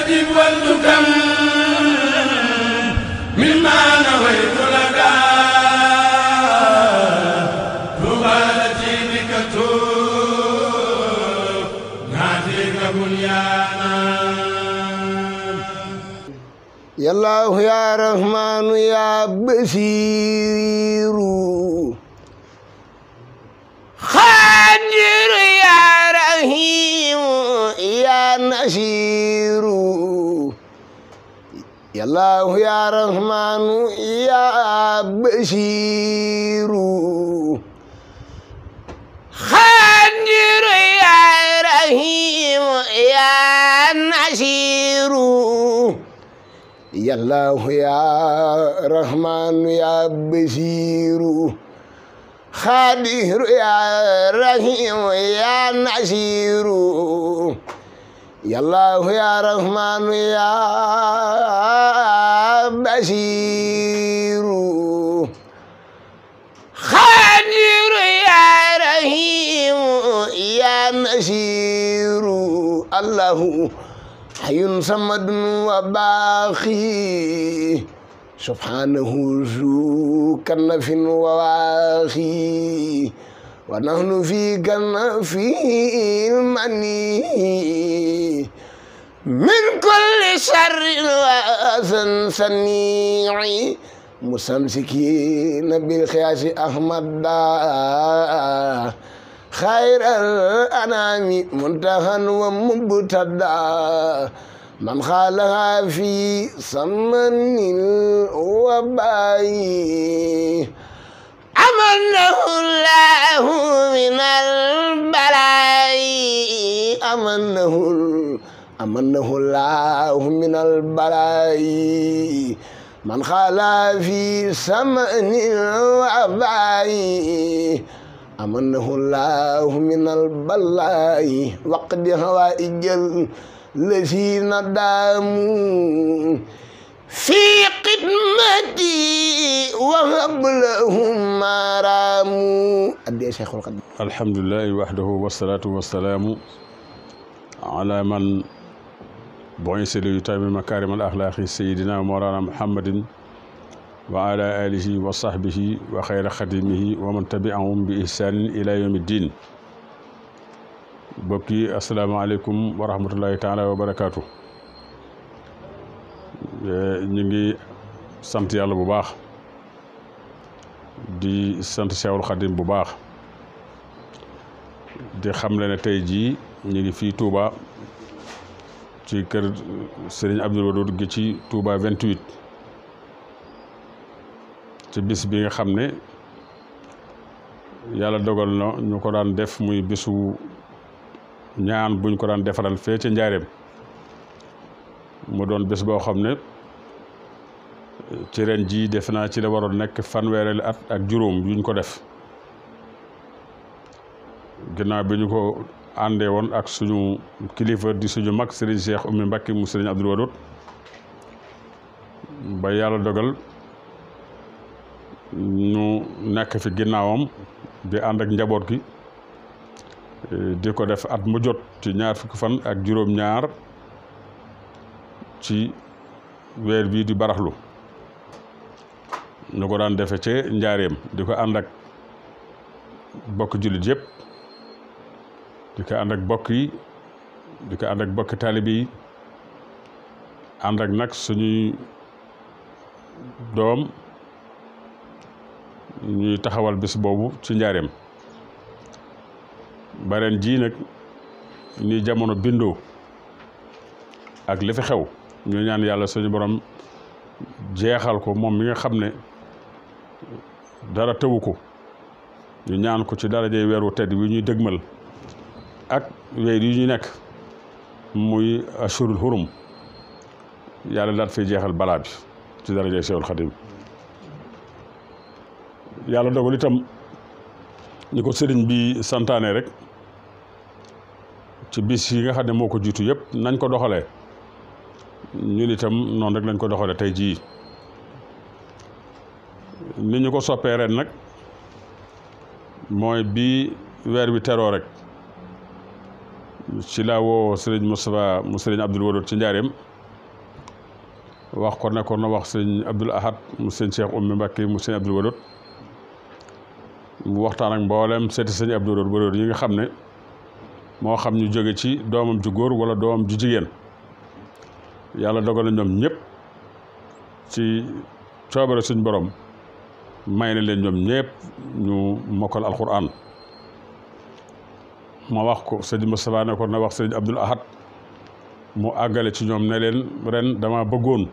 أجب والتكم مما نويت لك تغالتي بك ناديك بنيانا يا الله يا رحمن يا بصير خادر يا رحيم يا نصير يا الله يا رحمن يا بصير خادر يا رحيم يا نصير يا الله يا رحمن يا بصير خادر يا رحيم يا نصير يا الله يا رحمن يا بصير خادر يا رحيم يا نصير الله حي صمد وباقي سبحانه ذو كنف وواخي ونحن في كنف المني من كل شر وأذى صنيع مستمسكين بالخياس أحمد خير الأنام منتهى ومبتدى من خالها في سمن الوباء أمنه الله من البلاء أمنه الله من البلاء من خالها في سمن الوباء أمنه الله من البلاء وقد هوائج الذين داموا في خدمتي وهب لهم ما راموا أدي شيخ القديم. الحمد لله وحده والصلاة والسلام على من بعث ليتمم مكارم الأخلاق سيدنا مولانا محمد وعلى آله وصحبه وخير خدمه ومن تبعهم بإحسان إلى يوم الدين. bokki asalaamaaleykum wa rahmatullahi taala wa barakaatu. ñu ngi sant yàlla bu baax di sant Cheikhul Khadim bu baax di xamle ne tey jii ñu ngi fii Touba ci kër Serigne Abdoul Wadoud gi ci Touba 28 ci bis bi nga xam ne yàlla dogal na ñu ko daan def muy bisu ñaan buñ ko daan defaral fee ca njaareem mu doon bés boo xam ne ci ren jii def naa ci la waroon nekk fanweereel at ak juróom yuñ ko def ginnaaw bi ñu ko àndee woon ak suñu kilifa di suñu mag Serigne Cheikh Oumy Mbacké mu Serigne Abdoul Wadoud ba yàlla dogal ñu nekk fi ginnaawam di ànd ak njaboot gi di ko def at mu jot ci ñaar fukki fan ak juróom-ñaar ci weer bii di baraxlu ñu ko daan defe ci njaareem di ko ànd ak bokk jullit yëpp di ko ànd ak bokk yi di ko ànd ak bokk taalibe yi ànd ak nag suñuy doom ñuy taxawal bis boobu ci njaareem bareen jii nag ni jamono bindoo ak li fi xew ñu ñaan yàlla suñu borom jeexal ko moom mi nga xam ne dara tëwu ko ñu ñaan ko ci darajey weeru tedd wi ñuy dëgmal ak weer yi ñu nekk muy ashurul hurum yàlla daat fi jeexal balaa bi ci darajey Seexul Xadim yàlla dogal itam ñi ko sëriñ bi santaane rek ci bis yi nga xam ne moo ko jiitu yëpp nañ ko doxalee ñun itam noonu rek lañ ko doxalee tey jii ni ñu ko soppee ren nag mooy bi weer wi teroo rek ci laa woo sëriñ Moustapha mu sëriñ Abdoul Wadoud ci njaareem wax ko ne ko na wax sëñ Abdul Ahad mu sëñ Cheikh Oumy Mbacké mu sëñ Abdul Wadud mu waxtaan ak mboolem seeti sëñ Abdul Wadud yi nga xam ne moo xam ñu jóge ci doomam ju góor wala doomam ju jigéen yàlla dogal na ñoom ñëpp ci coobare suñ borom may na leen ñoom ñëpp ñu mokkal alquran ma wax ko sëñ Moustapha ne ko na wax sëñ Abdul Ahad mu àggale ci ñoom ne leen ren dama bëggoon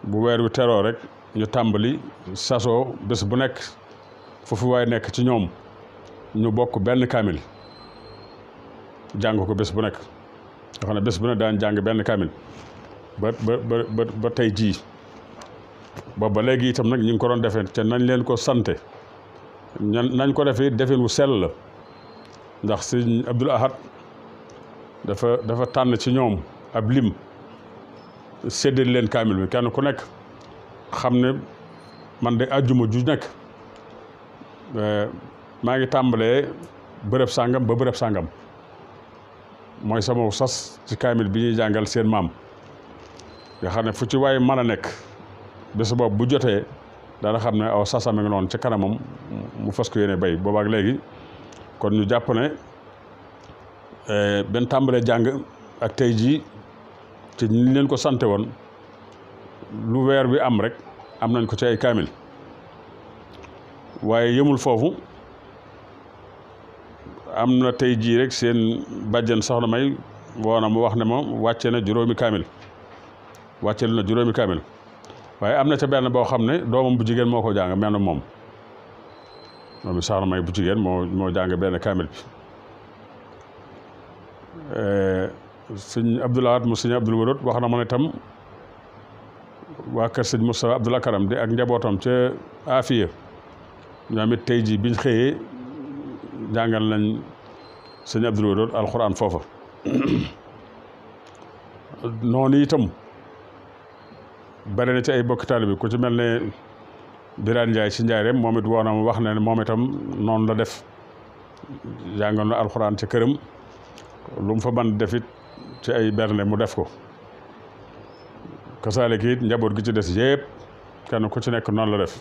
bu weer wi teroo rek ñu tàmbali sasoo bés bu nekk foofu waay nekk ci ñoom ñu bokk benn kaamil jàng ko bés bu nekk nga xam ne bés bu nekk daan jàng benn kaamil ba tey jii boobu ba léegi itam nag ñu ngi ko doon defee te nañ leen ko sante nañ ko defee defin wu sell la ndax sëñ Abdul Ahad dafa tànn ci ñoom ab lim séddale leen kaamil bi kenn ku nekk xam ne man de àjjuma ju nekk maa ngi tàmbalee bërëb sàngam ba bërëb sàngam mooy sama sas ci kaamil bi ñuy jàngal seen maam nga xam ne fu ci waaye mën a nekk bés boobu bu jotee dana xam ne aw sasam ngi noonu ci kanamam mu fas ko yéene bay boobaak léegi kon ñu jàpp ne benn tàmbalee jàng ak tey jii te ñu leen ko sante woon lu weer bi am rek am nañ ko ci ay kaamil waaye yëmul foofu am na tey jii rek seen bàjjen soxna may woona mu wax ne ma wàcce na juróomi kaamil wàccel na juróomi kaamil waaye am na ca benn boo xam ne doomam bu jigéen moo ko jàng mel na moom soxna may bu jigéen moo jàng benn kaamil bi sëñ Abdul Ahad mu sëñ Abdul Wadud wax na ma ne tam waa kër sëñ Moustapha Abdoul Akaram di ak njabootam ca Afiya ñoom it tey jii biñ xëyee jàngal nañ sëñ Abdul Wadud alxuraan foofa noonu itam bari na ci ay bokki taalibe bi ku ci mel ne Birane Ndiaye ci Njaareem moom it woona mu wax ne moom itam noonu la def jàngal na alxuraan ca këram lu mu fa mën def it ci ay bernde mu def ko kasaale gi it njaboot gi ci des yëpp kenn ku ci nekk noonu la def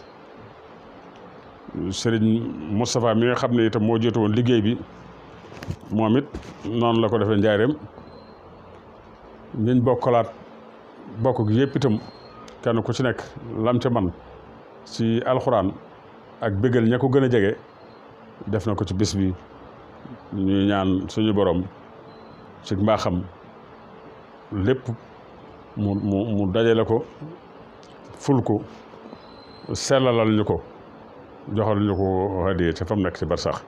Serigne Moustapha mi nga xam ne itam moo jiitu woon liggéey bi moom it noonu la ko defee Njaareem ñiñ bokkalaat bokk gi yëpp itam kenn ku ci nekk lam ca man ci alxuraan ak bëggal ña ko gën a jege def na ko ci bis bi ñuy ñaan suñu borom ci mbaaxam lépp mu dajale ko ful ko sellalal ñu ko joxal ñu ko hadiya te fa mu nekk ci barsax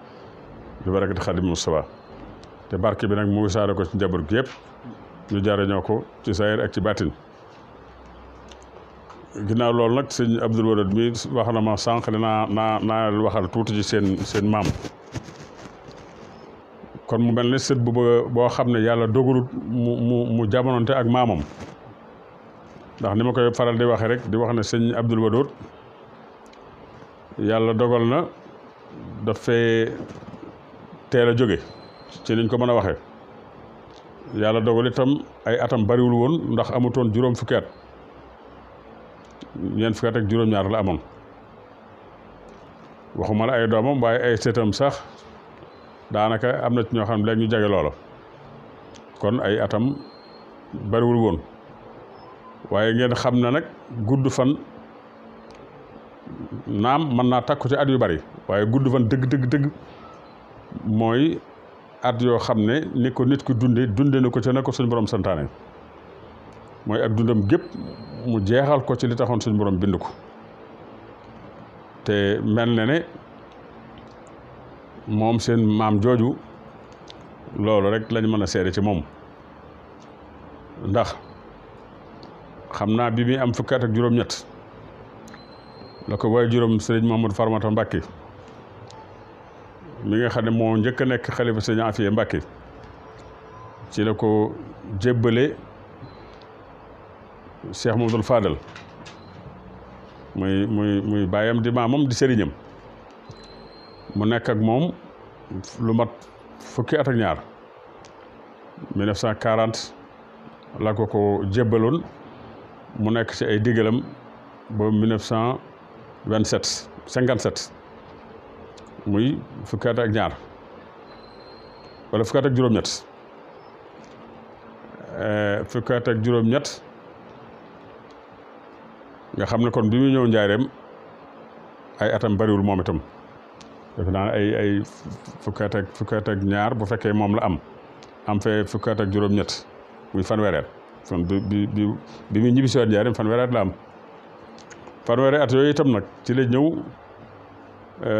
bi barakati Xaadim Mustafa te barke bi nag mu wisaare ko ci njaboot gi yëpp ñu jariñoo ko ci saayir ak ci baatin ginnaaw loolu nag sëñ Abdul Wadud mi wax na ma sànq ne naa waxal tuuti ci seen maam kon mu mel ne sët bu boo xam ne yàlla dogalut mu jamononte ak maamam ndax ni ma koy faral di waxee rek di wax ne sëñ Abdul Wadud yàlla dogal na dafay teel a jóge ci niñ ko mën a waxee yàlla dogal itam ay atam bariwul woon ndax amutoon juróom fukki at ñeent fukki at ak juróom-ñaar la amoon waxuma la ay doomam waaye ay sëtam sax daanaka am na ci ñoo xam ne léegi ñu jage loola kon ay atam bariwul woon waaye ngeen xam na nag gudd fan naam mën naa takku ci at yu bari waaye gudd fan dëgg mooy at yoo xam ne ni ko nit ku dunde na ko ca ne ko suñu borom santaane mooy ak dundam gépp mu jeexal ko ci li taxoon suñu borom bind ko te mel na ne moom seen maam jooju loolu rek lañ mën a seede ci moom ndax xam naa bi muy am fukki at ak juróom-ñett la ko waaye juróom sëriñ Mouhamadou Farmata Mbacké mi nga xam ne moo njëkk a nekk xalifa sëriñ Afiya Mbacké ci la ko jébbale Cheikh Mamadou Fadal muy baayam di maamam di sëriñam mu nekk ak moom lu mat fukki at ak ñaar 1940 la ko jébbaloon mu nekk ci ay digalam ba 1957 muy fukki at ak ñaar wala fukki at ak juróom-ñett fukki at ak juróom-ñett nga xam ne kon bi muy ñëw njaareem ay atam bariwul moom itam defe naa ay fukki at ak ñaar bu fekkee moom la am fee fukki at ak juróom-ñett muy fanweeri at kon bi muy ñibbisi waat njaareem fanweeri at la am fanweeri at yooyu itam nag ci la ñëw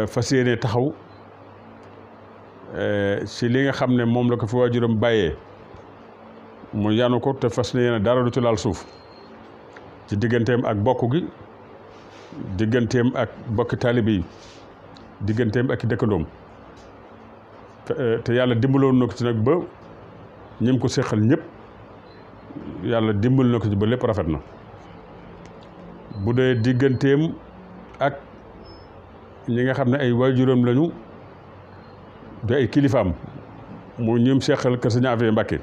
fas yéene taxaw ci li nga xam ne moom la ko fi waajuram bàyyee mu yanu ko te fas yéene dara du ci laal suuf ci digganteem ak bokk gi digganteem ak bokki taalibe yi digganteem ak dëkkandoom te yàlla dimbaloon na ko ci nag ba ñim ko séqal ñëpp yàlla dimbal na ko ci ba lépp rafet na bu dee digganteem ak ñi nga xam ne ay waajuram lañu de ay kilifaam mu ñim séqal kër Sëñ Afia Mbàkke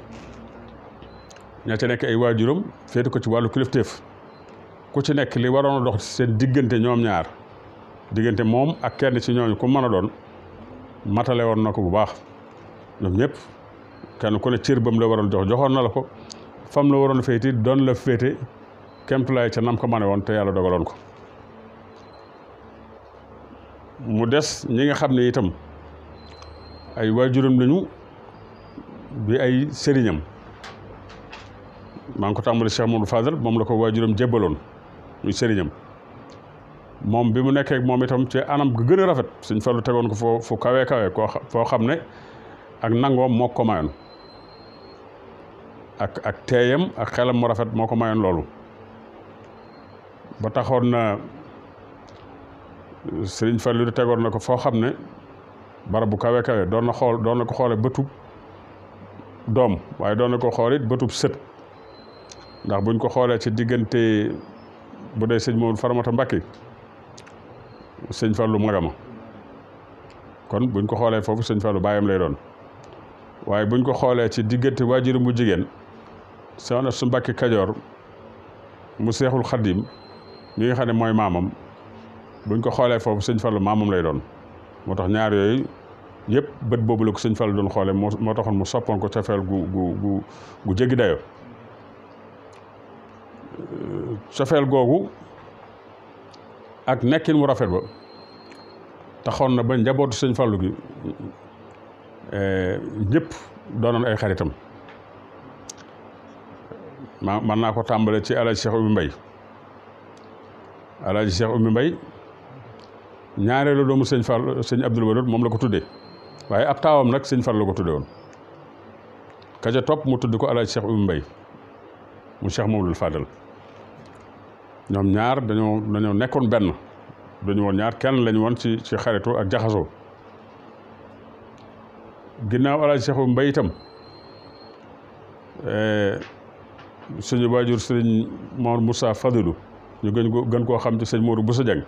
ña ca nekk ay waajuram féete ko ci wàllu kilifteef ku ci nekk li waroon a dox seen diggante ñoom ñaar diggante moom ak kenn ci ñooñu ku mën a doon matale woon na ko bu baax ñoom ñëpp kenn ku ne cër bam la waroon joxoon na la ko fam la waroon féete doon la féete kemtulaay ca nam ko mane woon te yàlla dogaloon ko mu des ñi nga xam ne itam ay waajuram lañu bi ay sëriñam maa ngi ko tàmbali Cheikh Mamadou Fadal moom la ko waajuram jébbaloon muy sëriñam moom bi mu nekkee moom itam ci anam gu gën a rafet Sëñ Fallu tegoon ko fu kawe foo xam ne ak nangoom moo ko mayoon ak teeyam ak xelam mu rafet moo ko mayoon loolu ba taxoon na Sëriñ Fallu di tegoon na ko foo xam ne barab bu kawe doon na ko xoole bëtub doom waaye doon na ko xool it bëtub sët ndax buñ ko xoolee ci diggante bu dee sëñ Mamadou Faramata Mbàkke sëñ Fallu magama kon buñ ko xoolee foofu sëñ Fallu baayam lay doon waaye buñ ko xoolee ci diggante waajuram bu jigéen soxna su Mbàkke Kajoor mu Seexul Xaddim mi nga xam ne mooy maamam buñ ko xoolee foofu sëñ Fallu maamam lay doon moo tax ñaar yooyu yëpp bët boobu la ko sëñ Fallu doon xoolee moo taxoon mu soppoon ko cofeel gu jéggi dayo cofeel googu ak nekkin mu rafet ba taxoon na ba njabootu sëñ Fallu gi ñëpp doonoon ay xaritam man naa ko tàmbale ci Alaaji Cheikh Oumy Mbaye Alaaji Cheikh Oumy Mbaye ñaareelu doomu sëñ Fallu sëñ Abdul Wadud moom la ko tuddee waaye ab taawam nag sëñ Fallu la ko tuddee woon ka ca topp mu tudd ko Alaaji Cheikh Oumy Mbaye mu Cheikh Mamadou Fadal ñoom ñaar dañoo nekkoon benn dañu woon ñaar kenn lañu woon ci xaritu ak jaxasoo ginnaaw Alaaji Cheikh Oumy Mbaye itam suñu waajur sëriñ Mor Moussa Fadilou ñu gën koo xam ci sëñ Modou Bousso Dieng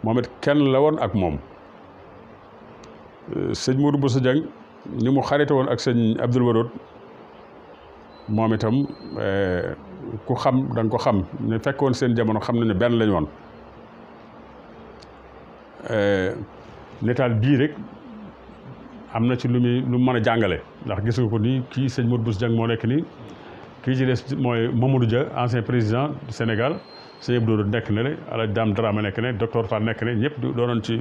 moom it kenn la woon ak moom sëñ Modou Bousso Dieng ni mu xarite woon ak sëñ Abdul Wadud moom itam ku xam da nga ko xam ne fekkoon seen jamono xam nañu benn lañu woon netaal bii rek am na ci lu mën a jàngale ndax gis nga ko nii kii sëñ Modou Bousso Dieng moo nekk nii kii ci des mooy Mamadou Dia ancien président du Sénégal sëñ Abdou nekk na le Alaaji Dame Dramé nekk ne docteur Fall nekk ne ñëpp doonoon ci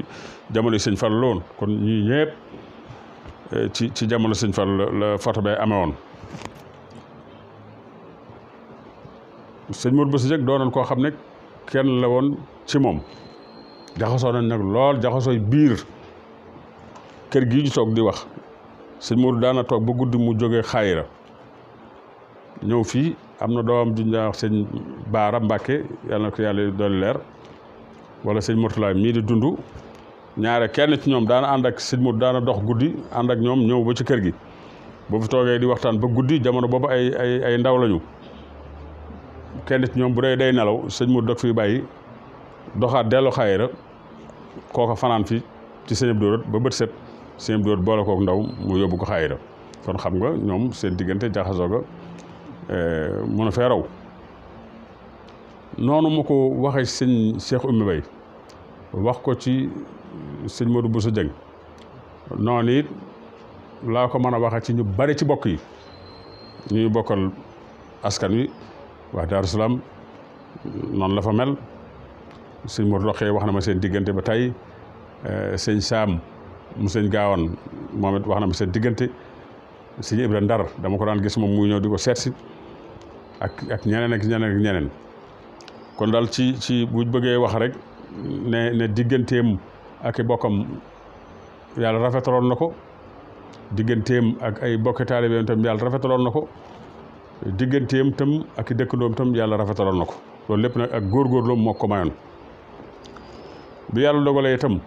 jamono sëñ Fallu la woon kon ñii ñëpp ci jamono sëñ Fallu la photo bay amee woon sëñ Modou Bousso Dieng doonoon koo xam ne kenn la woon ci moom jaxasoo nañ nag lool jaxasooy biir kër gii ñu toog di wax sëñ Modou daana toog ba guddi mu jógee xaayira ñëw fii am na doom ju ñu wax sëñ Baara Mbàkke yàlla na ko yàlla dolli leer wala sëñ Mourtala mii di dund ñaare kenn ci ñoom daana ànd ak sëñ Modou daana dox guddi ànd ak ñoom ñëw ba ci kër gi boo fi toogee di waxtaan ba guddi jamono boobu ay ndaw lañu kenn ci ñoom bu dee day nelaw sëñ Modou dog fii bàyyi doxaat dellu xaayira kooka fanaan fi ci sëñ Abdou ba bët set sëñ Abdou boole kook ndaw mu yóbbu ko xaayira kon xam nga ñoom seen diggante jaxasoo ga mën a fee raw noonu ma ko waxee sëñ Cheikh Oumy Bay wax ko ci sëñ Modou Bousso Dieng noonu it laa ko mën a waxee ci ñu bari ci bokk yi ñuy bokkal askan wi waa Daaru Salaam noonu la fa mel sëñ Modou Rokhaya wax na ma seen diggante ba tey sëñ Saam mu sëñ Gaawan moom it wax na ma seen diggante sëñ Ibra Ndar dama ko daan gis moom muy ñëw di ko seetsi ak ñeneen ak ñeneen ak ñeneen kon daal ci bu bëggee wax rek ne digganteem ak i bokkam yàlla rafetaloon na ko digganteem ak ay bokki taalibeem tam yàlla rafetaloon na ko digganteem tam ak i dëkkandoom tam yàlla rafetaloon na ko loolu lépp nag ak góorgóorloom moo ko mayoon bi yàlla dogalee itam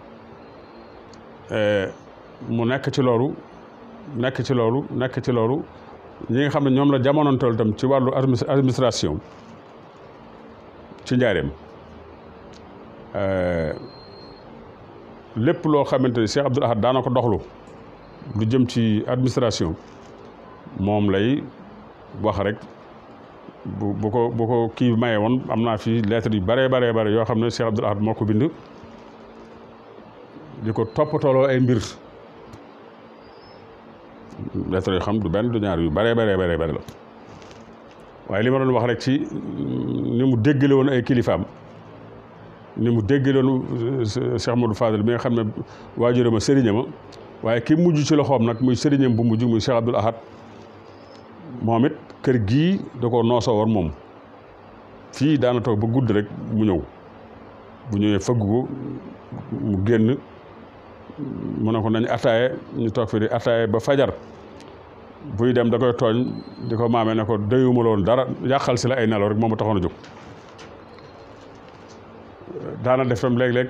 mu nekk ci loolu ñi nga xam ne ñoom la jamonoonteel itam ci wàllu administration ci njaareem lépp loo xamante ni Cheikh Abdoul Ahad daana ko doxlu lu jëm ci administration moom lay wax rek bu ko kii maye woon am naa fi lettre yu bare yoo xam ne Cheikh Abdoul Ahad moo ko bind di ko toppatooloo ay mbir lettre yoo xam du benn du ñaar yu bare la waaye li ma doon wax rek ci ni mu déggale woon ay kilifaam ni mu déggale woon Cheikh Modou Fadel bi nga xam ne waajuram a sëriñam waaye ki mujj ci loxoom nag muy sëriñam bu mujj muy Cheikh Abdoul Ahad moom it kër gii da ko noosoo woon moom fii daana toog ba gudd rek mu ñëw bu ñëwee fëgg ko mu génn mu ne ko nañ attaaye ñu toog fi di attaaye ba fajar buy dem da koy tooñ di ko maamee ne ko doyuma loon dara yàqal si la ay nelaw rek moom mu taxoon a jóg daana def tam léeg-léeg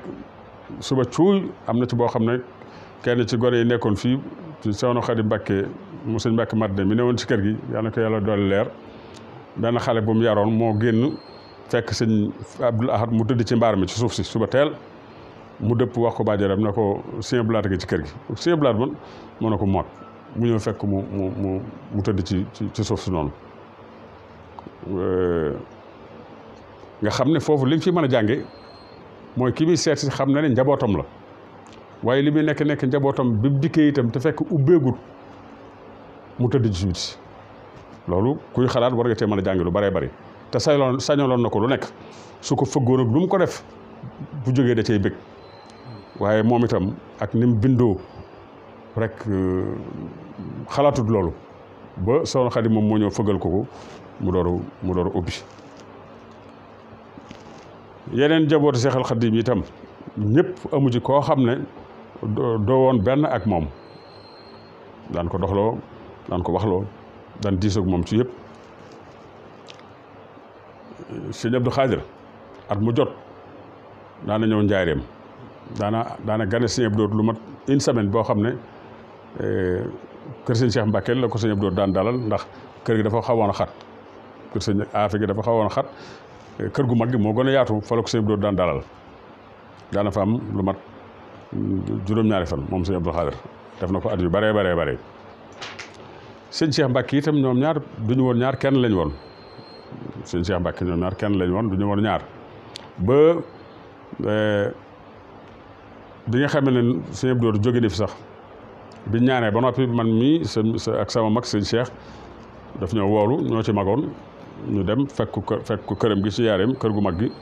suba cuuy am na ci boo xam ne kenn ci gone yi nekkoon fii ci Soxna Xadi Mbàkke mu sëñ Mbàkke Madde mi ne woon ci kër gi yal na ko yàlla doole leer benn xale bu mu yaroon moo génn fekk sëñ Abdoul Ahad mu tëdd ci mbaar mi ci suuf si suba teel mu dëpp wax ko bàjjaram ne ko sëñ Blaat gi ci kër gi sëñ Blaat man mu ne ko moot mu ñëw fekk mu tëdd ci suuf si noonu nga xam ne foofu li nga fi mën a jànge mooy ki muy seet si xam na ne njabootam la waaye li muy nekk njabootam bi mu dikkee itam te fekk ubbeegul mu tëdd ci biti loolu kuy xalaat war nga cee mën a jànge lu baree bari te sañaloon na ko lu nekk su ko fëggoon ak lu mu ko def bu jógee da cay bëgg waaye moom itam ak ni mu bindoo rek xalaatut loolu ba Soxna Xadi moom moo ñëw fëggal ko mu dooru ubbi yeneen jabootu Seexal Xadiim itam ñëpp amu ci koo xam ne doo woon benn ak moom daan ko doxloo daan ko waxloo daan diisoog moom ci yëpp sëñ Abdou Khadir at mu jot daana ñëw njaareem daana gane sëñ Abdou lu mat une semaine boo xam ne kër sëñ Cheikh Mbacke la ko sëñ Abdou daan dalal ndax kër gi dafa xawoon a xat kër sëñ Afi gi dafa xawoon a xat kër gu mag gi moo gën a yaatu fa la ko sëñ Abdou daan dalal daana fa am lu mat juróom-ñaari fan moom sëñ Abdou Khadir def na ko at yu bare sëñ Cheikh Mbacke itam ñoom ñaar duñu woon ñaar kenn lañ woon sëñ Cheikh Mbacke ñoom ñaar kenn lañ woon duñu woon ñaar ba bi nga xam ne sëñ Abdou jóge na fi sax biñ ñaanee ba noppi man mii ak sama mag sëñ Cheikh daf ñoo woolu ñoo ci magoon ñu dem fekk ko këram gi ci yaareem kër gu mag gi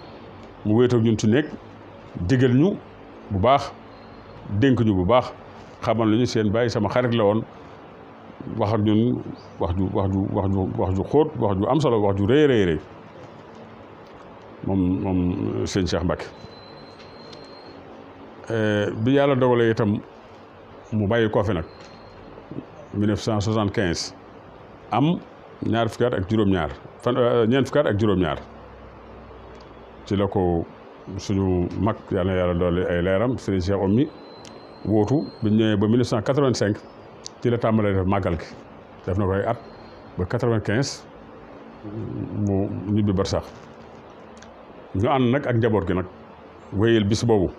mu wéetoog ñun ci néeg digal ñu bu baax dénk ñu bu baax xamal lu ñu seen bàyyi sama xarit la woon wax ak ñun wax ju xóot wax ju am solo wax ju rëy moom sëñ Cheikh Mbacke bi yàlla dogalee itam mu bàyyi koo fi nag 1975 am ñeent fukki at ak juróom-ñaar ci la ko suñu mag yàlla na yàlla doole ay leeram sëriñ Cheikh Oumy wóotu bi ñëwee ba 1985 ci la tàmbalee def màggal gi def na koy at ba 95 mu ñibbi barsax ñu ànd nag ak njaboot gi nag wéyal bis boobu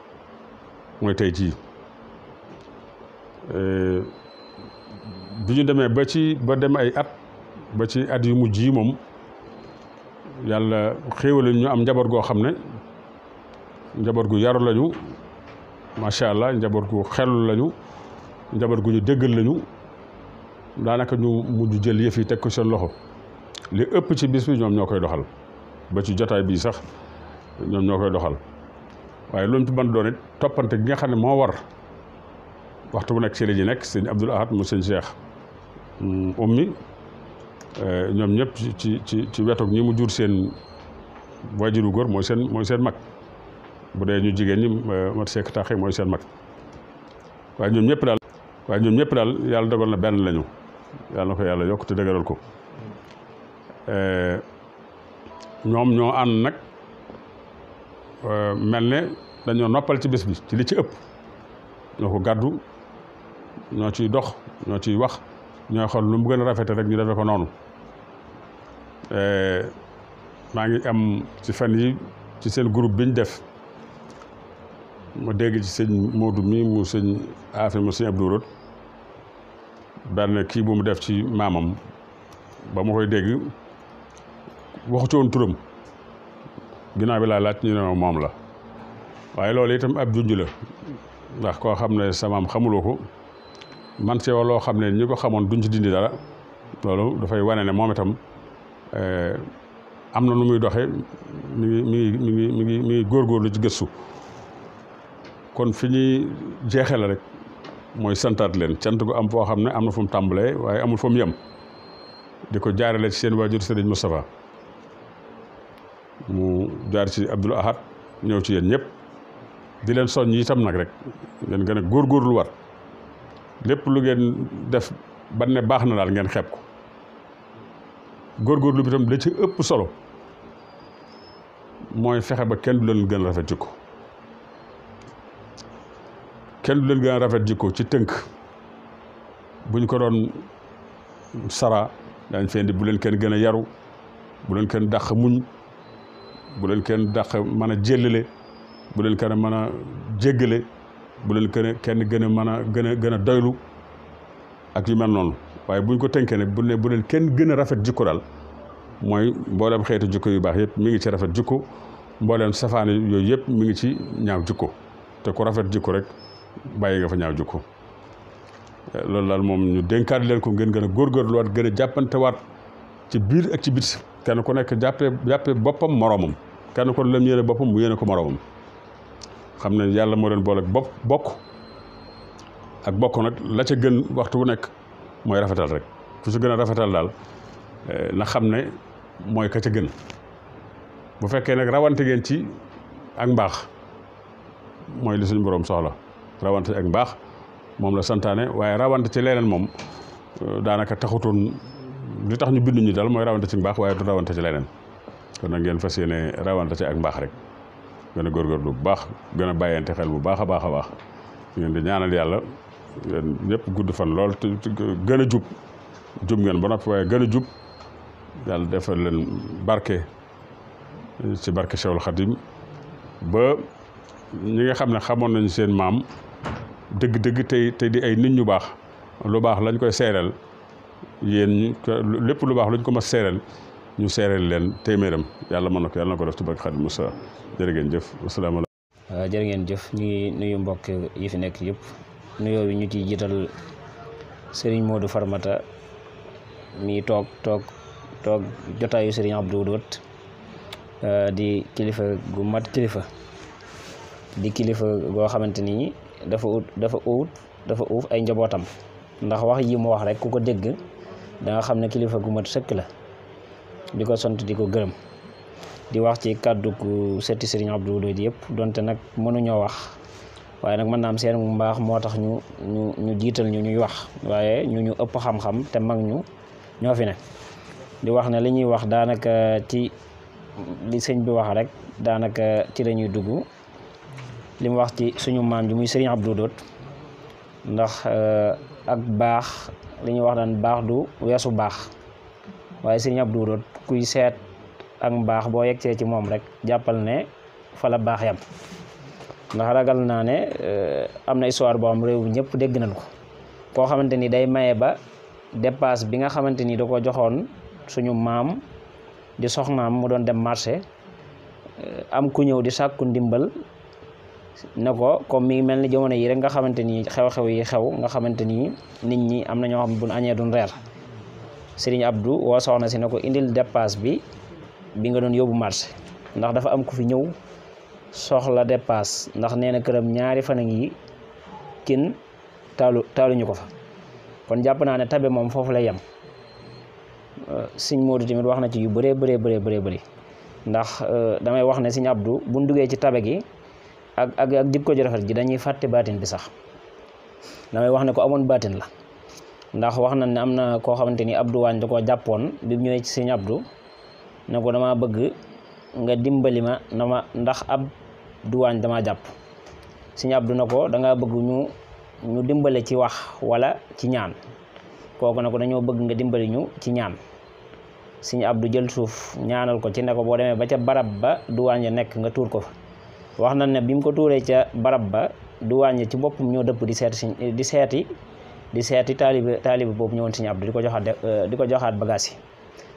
mooy tey jii bi ñu demee ba dem ay at ba ci at yu mujj yi moom yàlla xéewale ñu am njaboot goo xam ne njaboot gu yaru lañu macha allah njaboot gu xelu lañu njaboot gu ñu déggal lañu daanaka ñu mujj jël yëf yi teg ko seen loxo li ëpp ci bis bi ñoom ñoo koy doxal ba ci jotaay bii sax ñoom ñoo koy doxal waaye loolu ci mën doon it toppante gi nga xam ne moo war waxtu bu nekk ci la ñu nekk sëñ Abdoul Ahad mu sëñ Cheikh ummi ñoom ñëpp ci wetoog ñi mu jur seen waajuru góor mooy seen mag bu dee ñu jigéen ñi mat sekk taxe mooy seen mag waaye ñoom ñëpp daal yàlla dogal na benn lañu yàlla na ko yàlla yokk te dëgëral ko ñoom ñoo ànd nag mel ne dañoo noppal ci bés bi ci li ci ëpp ñoo ko gàddu ñoo ciy dox ñoo ciy wax ñooy xool lu mu gën a rafete rek ñu defe ko noonu maa ngi am ci fan yi ci seen groupe bi ñu def ma dégg ci sëñ Modou mi mu sëñ Afi mu sëñ Abdou Rot benn kii bu mu def ci maamam ba ma koy dégg waxu ci woon turam ginnaaw bi laa laaj ñu ne moom la waaye loolu itam ab junj la ndax koo xam ne sa maam xamuloo ko man ci loo xam ne ñi ko xamoon duñ ci dindi dara loolu dafay wane ne moom itam am na nu muy doxe mi ngi góorgóorlu ci gëstu kon fi ñuy jeexee la rek mooy santaat leen cant gu am foo xam ne am na fu mu tàmbalee waaye amul fu mu yem di ko jaarale ci seen waajur Sëriñ Moustapha mu jaar ci Abdoul Ahad ñëw ci yéen ñëpp di leen soññ itam nag rek ngeen gën a góorgóorlu war lépp lu ngeen def ba ne baax na daal ngeen xeeb ko góorgóorlu bi itam la ci ëpp solo mooy fexe ba kenn du leen gën a rafet jikko kenn du leen gën a rafet jikko ci tënk buñ ko doon sara dañ feen di bu leen kenn gën a yaru bu leen kenn dàq muñ bu leen kenn dàq mën a jéllale bu leen kenn mën a jéggale bu leen kenn gën a mën a gën a doylu ak yu mel noonu waaye buñ ko tënkee nag bu leen kenn gën a rafet jikko daal mooy mboolem xeetu jikko yu baax yëpp mi ngi ci rafet jikko mboolem safaane yooyu yëpp mi ngi ci ñaaw jikko te ku rafet jikko rek bàyyi nga fa ñaaw jikko loolu daal moom ñu dénkaat leen ko ngeen gën a góorgóorluwaat gën a jàppantewaat ci biir ak ci biti kenn ku nekk jàppee boppam moroomam kenn ko lam yéene boppam mu yéene ko moroomam xam ne yàlla moo leen boole bokk nag la ca gën waxtu bu nekk mooy rafetal rek ku ci gën a rafetal daal na xam ne mooy ka ca gën bu fekkee nag rawante ngeen ci ak mbaax mooy li suñu boroom soxla rawante ak mbaax moom la santaane waaye rawante ci leneen moom daanaka taxutoon li tax ñu bindu ñu daal mooy rawante ci mbaax waaye du rawante ci leneen kon nag ngeen fas yéene rawante ci ak mbaax rek gën a góorgóorlu bu baax gën a bàyyante xel bu baax a baax a baax ngeen di ñaanal yàlla yéen ñëpp gudd fan lool te gën a jub ngeen ba noppi waaye gën a jub yàlla defal leen barke ci barke Cheikhul Khadim ba ñi nga xam ne xamoon nañu seen maam dëgg-dëgg tey di ay nit ñu baax lu baax lañ koy seereel yéen lépp lu baax luñ ko ma seereel ñu seereel leen téeméeram yàlla mën na ko yàlla na ko def ci barke Khadim Moussa jërë ngeen jëf asalaamaaleykum. jërë ngeen jëf ñu ngi nuyu mbokk yi fi nekk yëpp nuyoo bi ñu ciy jiital Serigne Modou Farmata mi toog jotaayu Serigne Abdou Dot di kilifa gu mat kilifa di kilifa goo xamante ni dafa uuf ay njabootam ndax wax yi mu wax rek ku ko dégg da nga xam ne kilifa gu mat sëkk la di ko sant di ko gërëm di wax ci kàddu ku setti Serigne Abdou Dot yëpp donte nag mënuñoo wax waaye nag mën naa am seen mbaax moo tax ñu jiital ñuy wax waaye ñu ëpp xam-xam te mag ñoo fi ne di wax ne li ñuy wax daanaka ci li sëñ bi wax rek daanaka ci la ñuy dugg li mu wax ci suñu maam ji muy Serigne Abdou Dot ndax ak baax li ñuy wax daan baax du weesu baax waaye Serigne Abdou Dot kuy seet ak mbaax boo yegsee ci moom rek jàppal ne fa la baax yam ndax ragal naa ne am na histoire boo xam réew bi ñëpp dégg nañ ko koo xamante ni day maye ba dépasse bi nga xamante ni da ko joxoon suñu maam di soxnaam mu doon dem marché am ku ñëw di sàkku ndimbal ne ko comme mi ngi mel ni jamono yi rek nga xamante ni xew-xew yi xew nga xamante ni nit ñi am na ñoo xam buñ añee duñ reer Serigne Abdou woo soxna si ne ko indil dépasse bi nga doon yóbbu marché ndax dafa am ku fi ñëw soxla dépasse ndax nee na këram ñaari fan a ngi kin taaluñu ko fa kon jàpp naa ne tabe moom foofu lay yem Serigne Modou tamit wax na ci yu bëree bëri ndax damay wax ne Serigne Abdou buñ duggee ci tabe gi ak jikko ju rafet ji dañuy fàtte baatin bi sax damay wax ne ko amoon baatin la ndax wax nañ ne am na koo xamante ni Abdou Waañ da koo jàppoon bi mu ñëwee ci Serigne Abdou ne ko dama bëgg nga dimbali ma na ma ndax Abdou Waañ dama jàpp Serigne Abdou na ko dangaa bëgg ñu dimbale ci wax wala ci ñaan kooku ne ko dañoo bëgg nga dimbali ñu ci ñaan Serigne Abdou jël suuf ñaanal ko ci ne ko boo demee ba ca barab ba du waañ ya nekk nga tuur ko fa wax nañ ne bi mu ko tuuree ca barab ba du waañ ci boppam ñoo dëpp di seeti taalibe boobu ñëwoon Serigne Abdou di ko joxaat bagage yi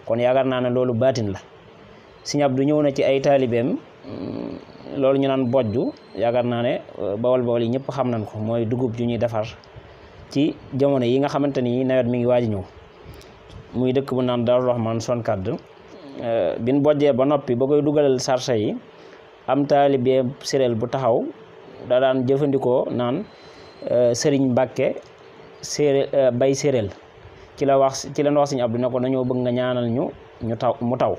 kon yaakaar naa ne loolu baatin la Serigne Abdou ñëw na ci ay taalibeem loolu ñu naan bojju yaakaar naa ne bawol yi ñëpp xam nañ ko mooy dugub ju ñuy defar ci jamono yi nga xamante ni nawet mi ngi waaj ñëw muy dëkk bu naan Daaru Rahman son kadd bin bojjee ba noppi ba koy dugalal sarse yi am taalibe séréel bu taxaw da daan jëfandikoo naan Sëriñ Mbàkke bay séréel ci leen wax Serigne Abdou ne ko dañoo bëgg nga ñaanal mu taw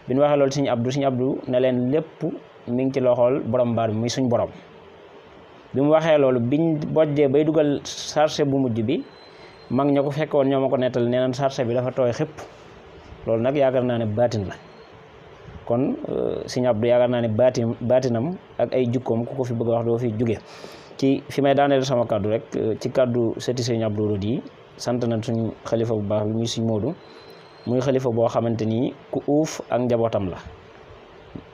bi ñu waxee loolu Serigne Abdou ne leen lépp mi ngi ci loxool borom mbaar bi muy suñ borom bi mu waxee loolu biñ bojjee bay dugal sarse bu mujj bi mag ña ko fekkoon ñoo ma ko nettal nee na sarse bi dafa tooy xëpp loolu nag yaakaar naa ne baatin la kon Serigne Abdou yaakaar naa ne baatinam ak ay jukkoom ku ko fi bëgg a wax doo fi jóge ci fi may daaneel sama kaddu rek ci kaddu sëti Serigne Abdou Lahad yi sant nañ suñ xalifa bu baax bi muy Serigne Modou muy xalifa boo xamante ni ku uuf ak njabootam la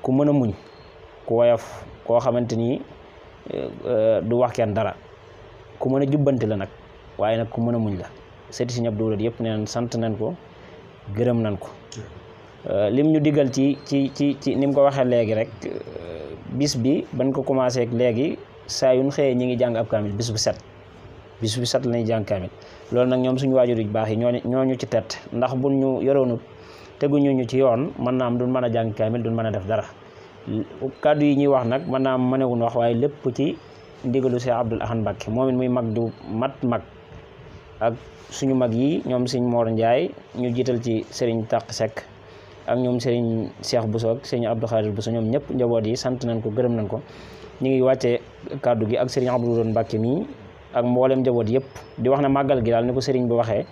ku mën a muñ ku woyof koo xamante ni du wax kenn dara ku mën a jubbanti la nag waaye nag ku mën a muñ la sëti Serigne Abdou Lahad yëpp neen sant nañ ko gërëm nañ ko lim ñu diggal ci ni mu ko waxee léegi rek bis bi bañ ko commencé ak léegi saa yuñ xëyee ñi ngi jàng ab kaamil bis bu set la ñuy jàng kaamil loolu nag ñoom suñu waajur yu baax yi ñooñu ci tett ndax buñ ñu yoroonut teguñu ñu ci yoon mën naa am duñ mën a jàng kaamil duñ mën a def dara kàddu yi ñuy wax nag mën naa am mënewuñ wax waaye lépp ci ndigalu Cheikh Abdoul Ahad Mbacké moom it muy mag du mag ak suñu mag yi ñoom Serigne Mor Ndiaye ñu jiital ci Serigne Taq Seck ak ñoom Serigne Cheikh Bousso ak Serigne Abdou Khadir Bousso ñoom ñëpp njaboot yi sant nañ ko gërëm nañ ko ñu ngi wàccee kàddu gi ak Serigne Abdou Lahad Mbacké mii ak mboolem njaboot yëpp di wax ne màggal gi daal ni ko Serigne bi waxee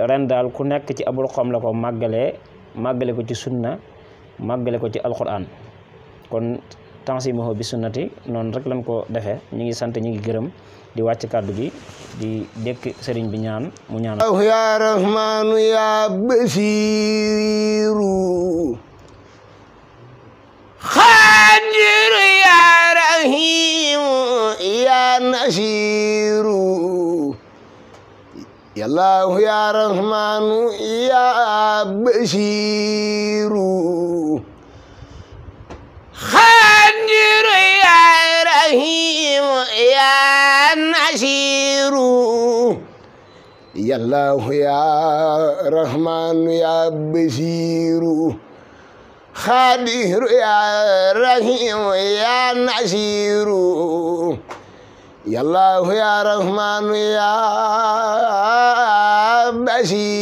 ren daal ku nekk ci abul xam la ko màggale ko ci sunna màggale ko ci alquran kon tansimuhu bi sunnati noonu rek lañ ko defee ñu ngi sant ñu ngi gërëm di wàcc kàddu gi di dékk Serigne bi ñaan mu ñaan ya rahmanu ya basiru xaadiru ya rahimu ya nasiru ya Allahu ya rahmanu ya basiru xaadiru ya rahimu ya nasiru ya Allahu ya rahmanu ya basiru xaadiru ya rahimu ya nasiru ya Allahu ya rahmanu ya basiru